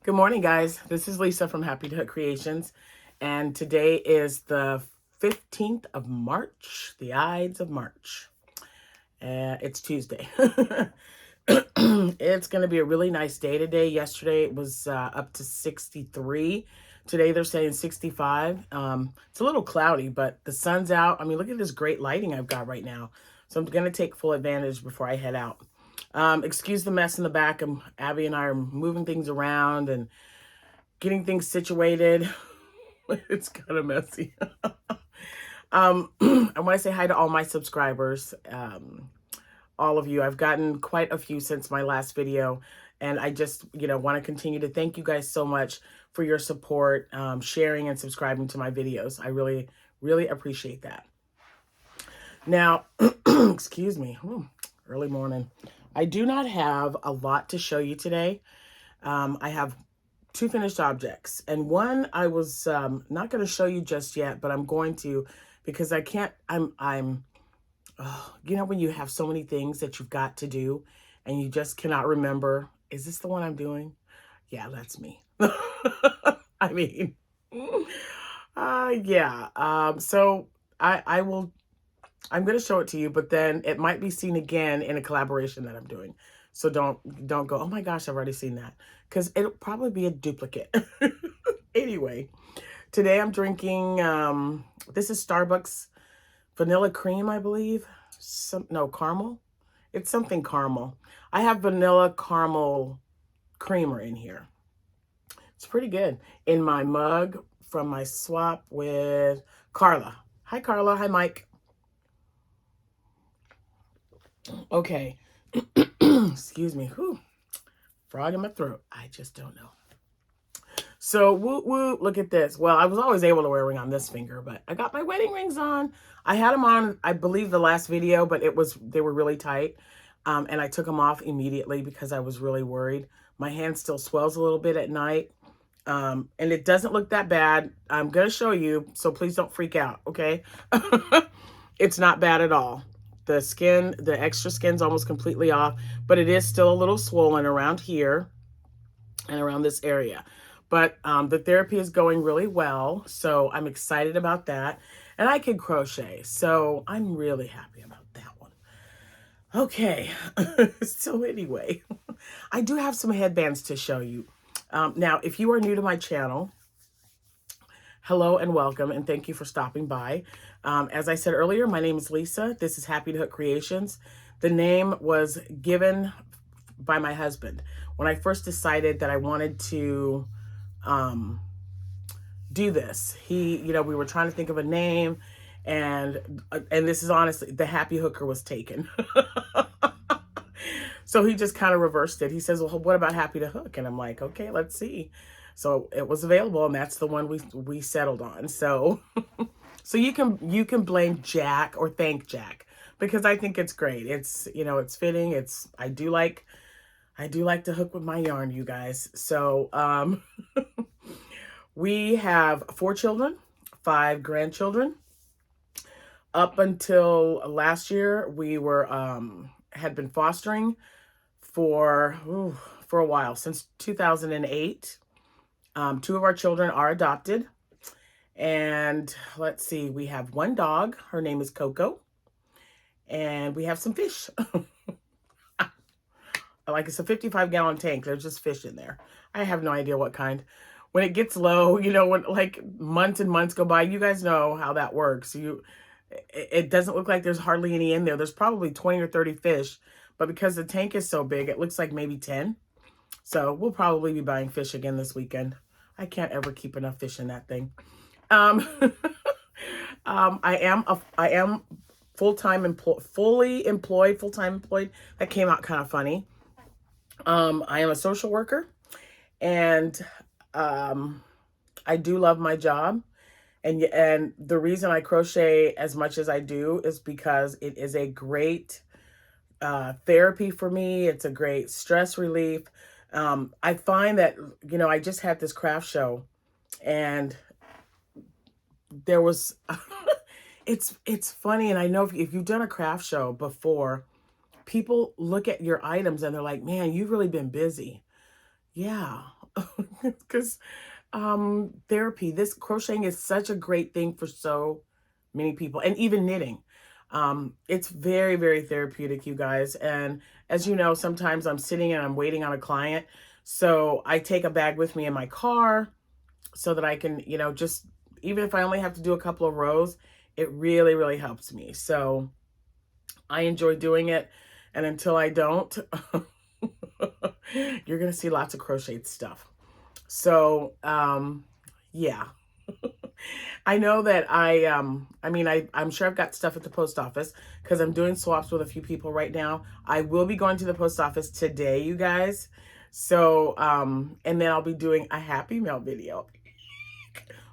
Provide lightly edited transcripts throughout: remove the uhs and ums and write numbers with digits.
Good morning, guys. This is Lisa from Happytohook Creations, and today is the 15th of March, the Ides of March. It's Tuesday. It's going to be a really nice day today. Yesterday it was up to 63. Today they're saying 65. It's a little cloudy, but the sun's out. I mean, look at this great lighting I've got right now. So I'm going to take full advantage before I head out. Excuse the mess in the back. Abby and I are moving things around and getting things situated. It's kind of messy. I want to say hi to all my subscribers. All of you. I've gotten quite a few since my last video. And I just, want to continue to thank you guys so much for your support, sharing and subscribing to my videos. I really, really appreciate that. Now, excuse me, early morning. I do not have a lot to show you today. I have two finished objects, and one I was not going to show you just yet, but I'm going to, because I can't, when you have so many things that you've got to do and you just cannot remember, is this the one I'm doing? Yeah, that's me. I mean, yeah. So I'm going to show it to you, but then it might be seen again in a collaboration that I'm doing. So don't go, oh my gosh, I've already seen that, because it'll probably be a duplicate. Anyway, today I'm drinking, this is Starbucks vanilla cream, I believe. Caramel. It's something caramel. I have vanilla caramel creamer in here. It's pretty good. In my mug from my swap with Carla. Hi, Carla. Hi, Mike. Okay. Excuse me. Whew. Frog in my throat. I just don't know. So, woo, look at this. Well, I was always able to wear a ring on this finger, but I got my wedding rings on. I had them on, I believe, the last video, but they were really tight. And I took them off immediately because I was really worried. My hand still swells a little bit at night. And it doesn't look that bad. I'm going to show you, so please don't freak out, okay? It's not bad at all. The skin, the extra skin's almost completely off, but it is still a little swollen around here and around this area. But the therapy is going really well, so I'm excited about that. And I can crochet, so I'm really happy about that one. Okay, so anyway, I do have some headbands to show you. Now, if you are new to my channel, hello and welcome, and thank you for stopping by. As I said earlier, my name is Lisa. This is Happytohook Creations. The name was given by my husband. When I first decided that I wanted to do this, we were trying to think of a name, and this is honestly, the Happy Hooker was taken. So he just kind of reversed it. He says, well, what about Happy to Hook? And I'm like, okay, let's see. So it was available, and that's the one we settled on. So so you can blame Jack or thank Jack, because I think it's great. It's, it's fitting. I do like to hook with my yarn, you guys. So we have 4 children, 5 grandchildren. Up until last year, we were had been fostering for a while, since 2008. 2 of our children are adopted. And let's see, we have 1 dog. Her name is Coco. And we have some fish. Like, it's a 55-gallon tank. There's just fish in there. I have no idea what kind. When it gets low, when like months and months go by, you guys know how that works. It doesn't look like there's hardly any in there. There's probably 20 or 30 fish, but because the tank is so big, it looks like maybe 10. So we'll probably be buying fish again this weekend. I can't ever keep enough fish in that thing. I am full-time employed. That came out kind of funny. I am a social worker, and I do love my job. And the reason I crochet as much as I do is because it is a great therapy for me. It's a great stress relief. I find that, I just had this craft show, and there was, it's funny. And I know if you've done a craft show before, people look at your items and they're like, man, you've really been busy. Yeah, because therapy, this crocheting is such a great thing for so many people, and even knitting. It's very, very therapeutic, you guys. And as you know, sometimes I'm sitting and I'm waiting on a client. So I take a bag with me in my car so that I can, just, even if I only have to do a couple of rows, it really, really helps me. So I enjoy doing it. And until I don't, you're going to see lots of crocheted stuff. So, yeah. I know that I'm sure I've got stuff at the post office because I'm doing swaps with a few people right now. I will be going to the post office today, you guys. So, and then I'll be doing a Happy Mail video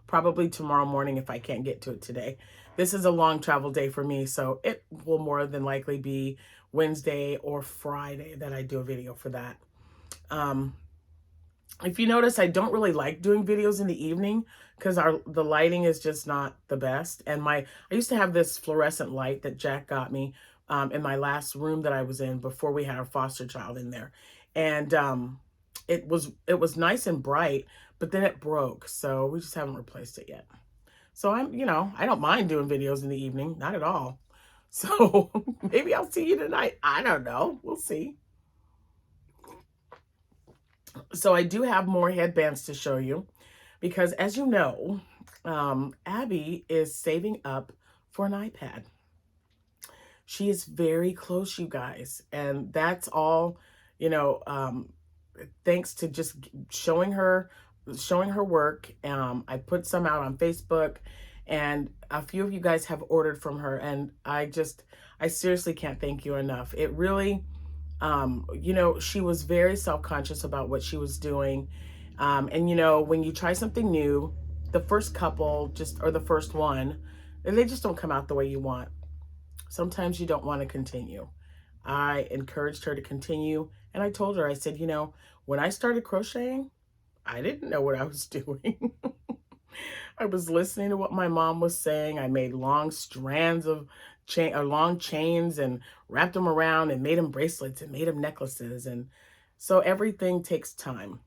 probably tomorrow morning if I can't get to it today. This is a long travel day for me, so it will more than likely be Wednesday or Friday that I do a video for that. If you notice, I don't really like doing videos in the evening because the lighting is just not the best. And I used to have this fluorescent light that Jack got me in my last room that I was in before we had our foster child in there. And it was nice and bright, but then it broke. So we just haven't replaced it yet. So I don't mind doing videos in the evening, not at all. So maybe I'll see you tonight. I don't know. We'll see. So I do have more headbands to show you because, as you know, Abby is saving up for an iPad. She is very close, you guys, and that's all, thanks to just showing her work. I put some out on Facebook, and a few of you guys have ordered from her, and I seriously can't thank you enough. It really, she was very self-conscious about what she was doing. And when you try something new, the first couple or the first one, they just don't come out the way you want. Sometimes you don't want to continue. I encouraged her to continue. And I told her, I said, when I started crocheting, I didn't know what I was doing. I was listening to what my mom was saying. I made long strands of long chains and wrapped them around and made them bracelets and made them necklaces. And so everything takes time.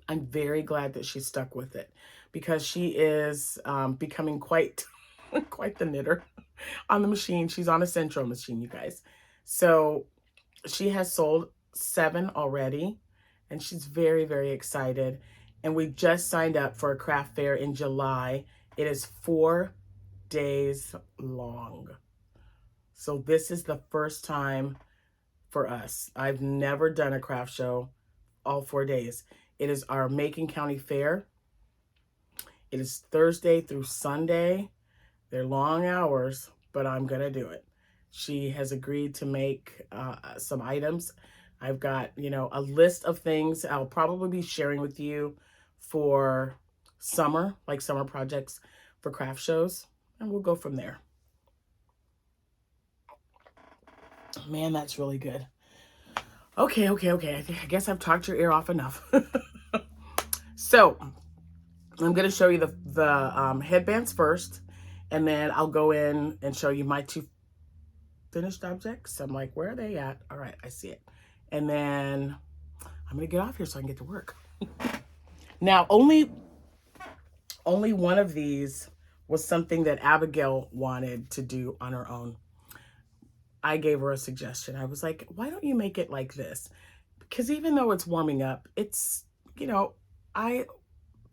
I'm very glad that she stuck with it because she is becoming quite the knitter on the machine. She's on a Centro machine, you guys. So she has sold 7 already, and she's very, very excited. And we just signed up for a craft fair in July. It is 4 days long. So this is the first time for us. I've never done a craft show all 4 days. It is our Macon County Fair. It is Thursday through Sunday. They're long hours, but I'm going to do it. She has agreed to make some items. I've got, a list of things I'll probably be sharing with you for summer, like summer projects for craft shows, and we'll go from there. Man, that's really good. Okay. I guess I've talked your ear off enough. So I'm going to show you the headbands first, and then I'll go in and show you my 2 finished objects. I'm like, where are they at? All right, I see it. And then I'm going to get off here so I can get to work. Now, only one of these was something that Abigail wanted to do on her own. I gave her a suggestion. I was like, why don't you make it like this? Because even though it's warming up, it's, I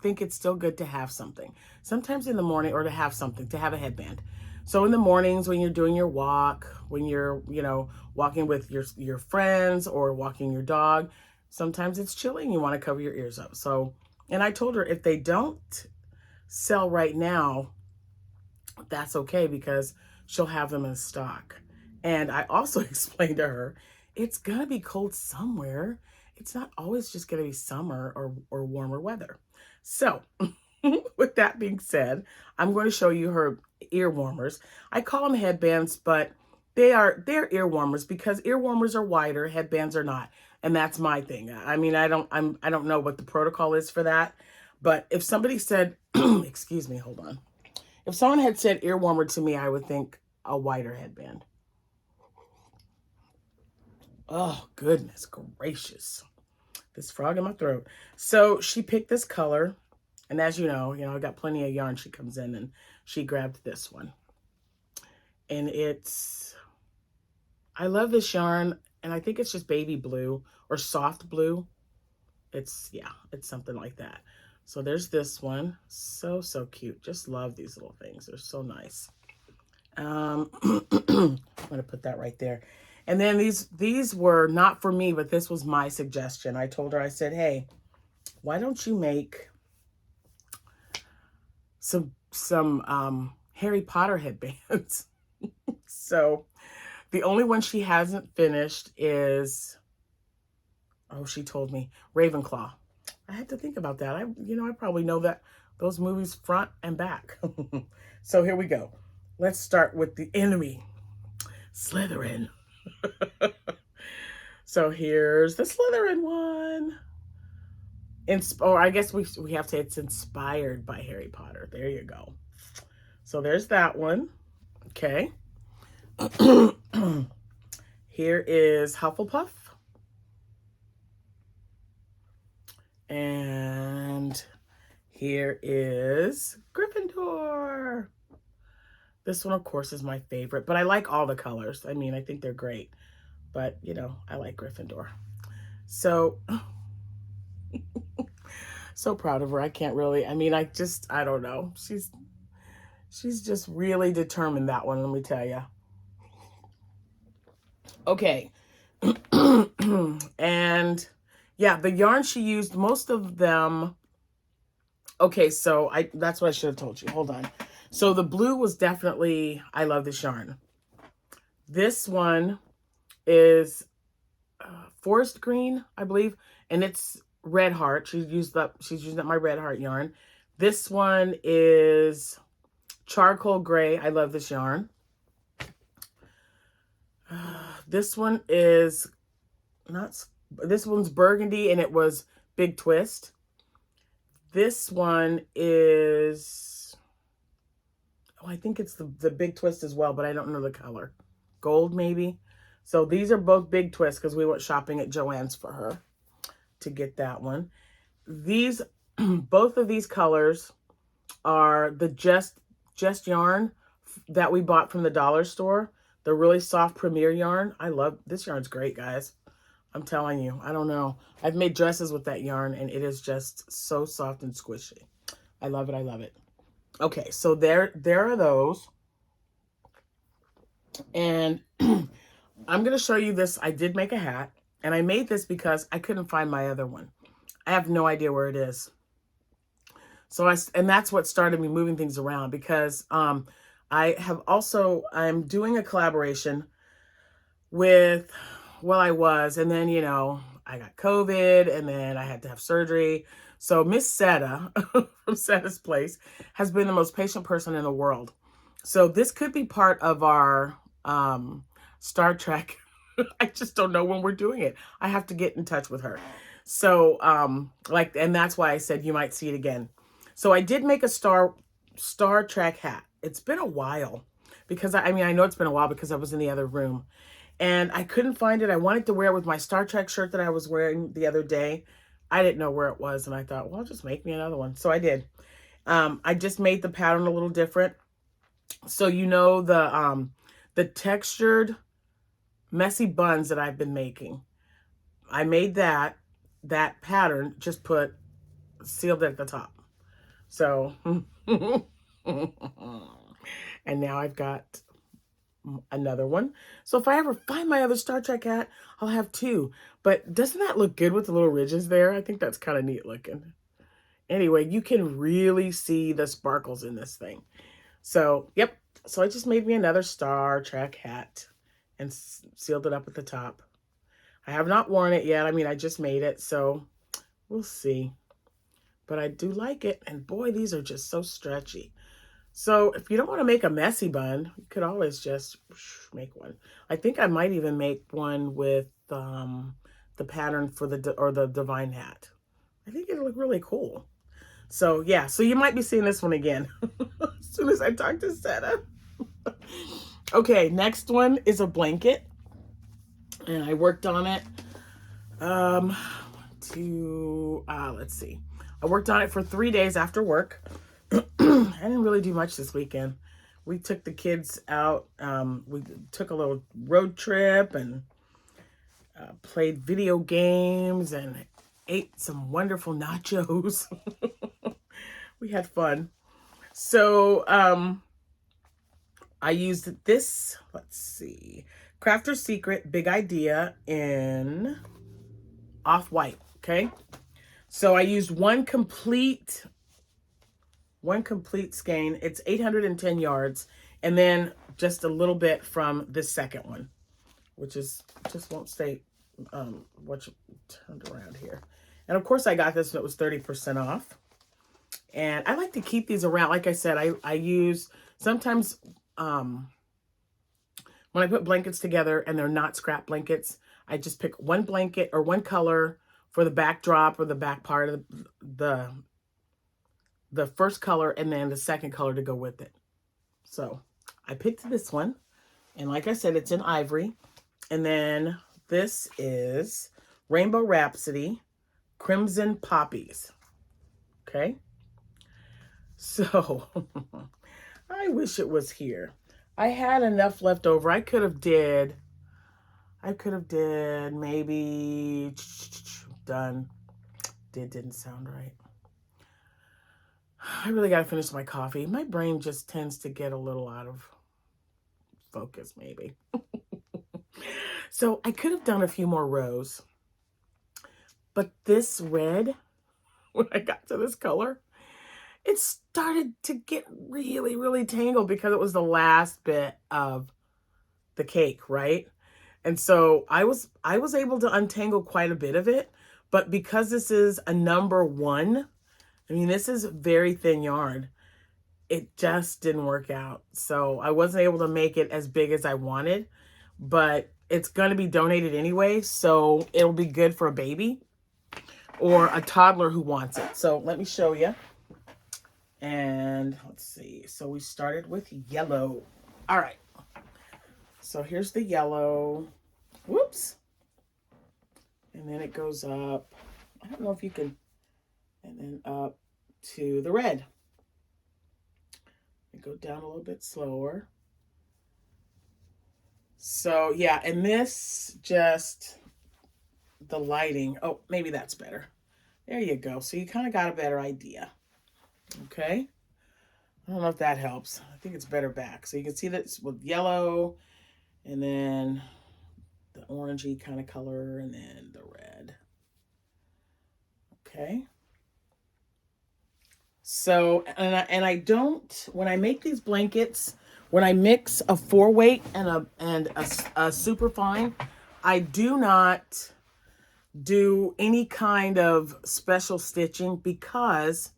think it's still good to have something. Sometimes in the morning, or to have something, to have a headband. So in the mornings when you're doing your walk, when you're, walking with your friends or walking your dog, sometimes it's chilly and you want to cover your ears up. So, and I told her if they don't sell right now, that's okay because she'll have them in stock. And I also explained to her, it's going to be cold somewhere. It's not always just going to be summer or warmer weather. So with that being said, I'm going to show you her ear warmers. I call them headbands, but they're ear warmers because ear warmers are wider, headbands are not. And that's my thing. I mean, I don't know what the protocol is for that. But if somebody said, excuse me, hold on. If someone had said ear warmer to me, I would think a wider headband. Oh, goodness gracious. This frog in my throat. So she picked this color. And as you know, I got plenty of yarn. She comes in and she grabbed this one. And I love this yarn. And I think it's just baby blue or soft blue. It's something like that. So there's this one. So, so cute. Just love these little things. They're so nice. I'm going to put that right there. And then these were not for me, but this was my suggestion. I told her, I said, hey, why don't you make some Harry Potter headbands? So the only one she hasn't finished is, she told me Ravenclaw. I had to think about that. I probably know that those movies front and back. So here we go. Let's start with the enemy, Slytherin. So here's the Slytherin one. I guess we have to say it's inspired by Harry Potter. There you go. So there's that one. Okay. Here is Hufflepuff. And here is Gryffindor. This one, of course, is my favorite, but I like all the colors. I mean, I think they're great, but I like Gryffindor. So, so proud of her. I can't really, I don't know. She's just really determined, that one, let me tell you. Okay. And yeah, the yarn she used, most of them. Okay, so that's what I should have told you. Hold on. So the blue was definitely, I love this yarn. This one is forest green, I believe, and it's red heart. She's using up my red heart yarn. This one is charcoal gray. I love this yarn. This one is this one's burgundy, and it was Big Twist. This one is, I think it's the Big Twist as well, but I don't know the color. Gold, maybe. So these are both Big Twists because we went shopping at Joann's for her to get that one. Both of these colors are the Just yarn that we bought from the dollar store. The really soft Premier yarn. I love this yarn's great, guys. I'm telling you, I don't know. I've made dresses with that yarn, and it is just so soft and squishy. I love it. I love it. Okay, so there are those. And I'm going to show you this. I did make a hat, and I made this because I couldn't find my other one. I have no idea where it is. So and that's what started me moving things around, because I'm doing a collaboration with, and then, I got COVID, and then I had to have surgery. So Miss Seta from Seta's Place has been the most patient person in the world. So this could be part of our Star Trek. I just don't know when we're doing it. I have to get in touch with her. So and that's why I said you might see it again. So I did make a Star Trek hat. It's been a while because I know it's been a while because I was in the other room. And I couldn't find it. I wanted to wear it with my Star Trek shirt that I was wearing the other day. I didn't know where it was. And I thought, well, just make me another one. So I did. I just made the pattern a little different. So the textured messy buns that I've been making. I made that pattern, just sealed it at the top. So, and now I've got another one. So if I ever find my other Star Trek hat, I'll have two. But doesn't that look good with the little ridges there? I think that's kind of neat looking. Anyway, you can really see the sparkles in this thing. So, yep. So I just made me another Star Trek hat and sealed it up at the top. I have not worn it yet. I just made it, so we'll see. But I do like it. And boy, these are just so stretchy. So if you don't want to make a messy bun, you could always just make one. I think I might even make one with the pattern for the divine hat. I think it'll look really cool. So yeah, so you might be seeing this one again as soon as I talk to Seta. Okay, next one is a blanket. And I worked on it 1, to, let's see. I worked on it for 3 days after work. I didn't really do much this weekend. We took the kids out. We took a little road trip and played video games and ate some wonderful nachos. We had fun. So I used this, let's see, Crafter's Secret Big Idea in Off-White, okay? So I used one complete skein. It's 810 yards, and then just a little bit from this second one, which is just won't stay turned around here. And of course I got this when it was 30% off. And I like to keep these around. Like I said, I use sometimes when I put blankets together and they're not scrap blankets, I just pick one blanket or one color for the backdrop or the back part of the first color, and then the second color to go with it. So I picked this one, and like I said, it's in ivory. And then this is Rainbow Rhapsody Crimson Poppies. Okay. So I wish it was here. I had enough left over. I could have did maybe done. Didn't sound right. I really got to finish my coffee. My brain just tends to get a little out of focus, maybe. So I could have done a few more rows. But this red, when I got to this color, it started to get really, really tangled because it was the last bit of the cake, right? And so I was able to untangle quite a bit of it. But because this is a number 1, I mean, this is very thin yarn. It just didn't work out. So I wasn't able to make it as big as I wanted, but it's going to be donated anyway. So it'll be good for a baby or a toddler who wants it. So let me show you. And let's see. So we started with yellow. All right. So here's the yellow. Whoops. And then it goes up. I don't know if you can. And then up to the red. And go down a little bit slower. So yeah, and this just, the lighting. Oh, maybe that's better. There you go. So you kind of got a better idea. Okay. I don't know if that helps. I think it's better back. So you can see that it's with yellow and then the orangey kind of color and then the red. Okay. So, and I don't, when I make these blankets, when I mix a 4-weight and a super fine, I do not do any kind of special stitching because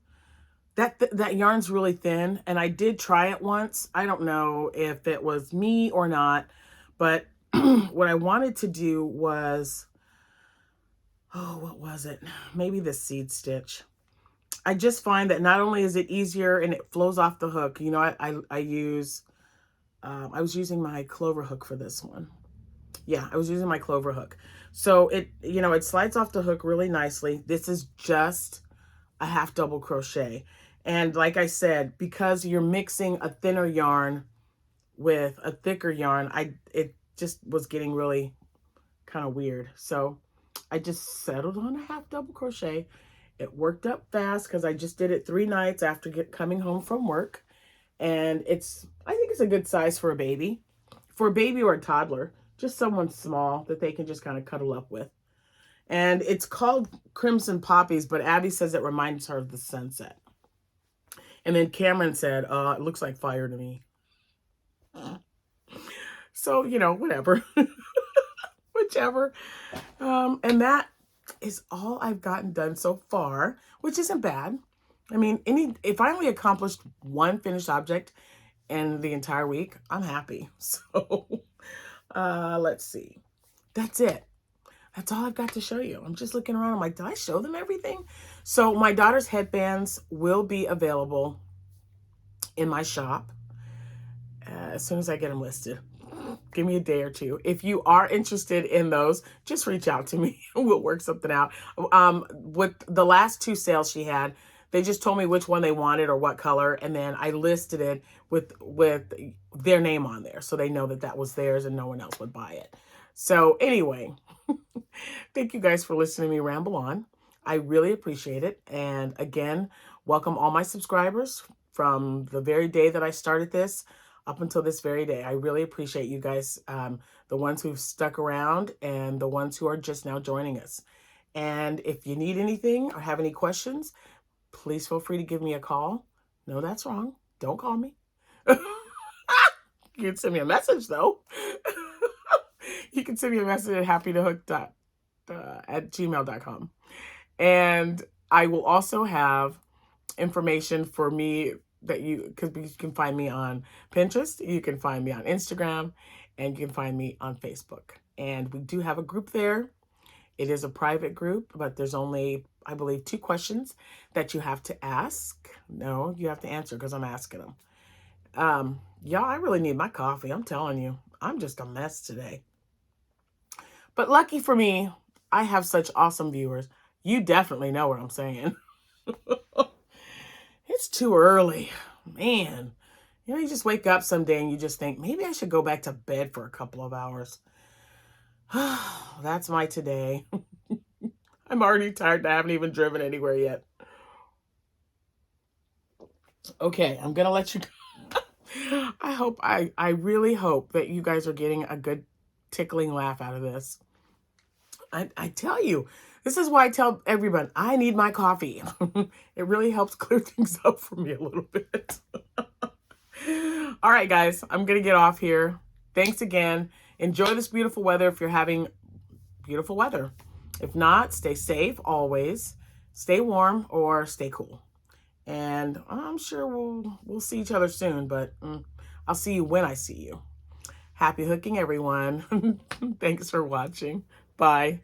that yarn's really thin. And I did try it once. I don't know if it was me or not, but what I wanted to do was, oh, what was it? Maybe the seed stitch. I just find that not only is it easier and it flows off the hook, you know, I was using my clover hook for this one. Yeah, I was using my clover hook. So it, you know, it slides off the hook really nicely. This is just a half double crochet. And like I said, because you're mixing a thinner yarn with a thicker yarn, it just was getting really kind of weird. So I just settled on a half double crochet. It worked up fast because I just did it 3 nights after coming home from work. And I think it's a good size for a baby. For a baby or a toddler. Just someone small that they can just kind of cuddle up with. And it's called Crimson Poppies, but Abby says it reminds her of the sunset. And then Cameron said, it looks like fire to me. So, you know, whatever. Whichever. And that is all I've gotten done so far, which isn't bad. I mean, if I only accomplished one finished object in the entire week, I'm happy. So, let's see. That's it. That's all I've got to show you. I'm just looking around. I'm like, did I show them everything? So my daughter's headbands will be available in my shop as soon as I get them listed. Give me a day or two. If you are interested in those, just reach out to me. We'll work something out. With the last 2 sales she had, they just told me which one they wanted or what color, and then I listed it with their name on there, so they know that that was theirs and no one else would buy it. So anyway, thank you guys for listening to me ramble on. I really appreciate it. And again, welcome all my subscribers from the very day that I started this up until this very day. I really appreciate you guys, the ones who've stuck around and the ones who are just now joining us. And if you need anything or have any questions, please feel free to give me a call. No, that's wrong. Don't call me. You can send me a message, though. You can send me a message at happytohook@gmail.com. And I will also have information for me that you can find me on Pinterest, you can find me on Instagram, and you can find me on Facebook. And we do have a group there. It is a private group, but there's only, I believe, 2 questions that you have to ask. No, you have to answer because I'm asking them. Y'all, I really need my coffee. I'm telling you, I'm just a mess today. But lucky for me, I have such awesome viewers. You definitely know what I'm saying. It's too early. Man, you know, you just wake up someday and you just think, maybe I should go back to bed for a couple of hours. That's my today. I'm already tired and I haven't even driven anywhere yet. Okay, I'm going to let you go. I really hope that you guys are getting a good tickling laugh out of this. I tell you, this is why I tell everyone, I need my coffee. It really helps clear things up for me a little bit. All right, guys, I'm going to get off here. Thanks again. Enjoy this beautiful weather if you're having beautiful weather. If not, stay safe always. Stay warm or stay cool. And I'm sure we'll see each other soon, but I'll see you when I see you. Happy hooking, everyone. Thanks for watching. Bye.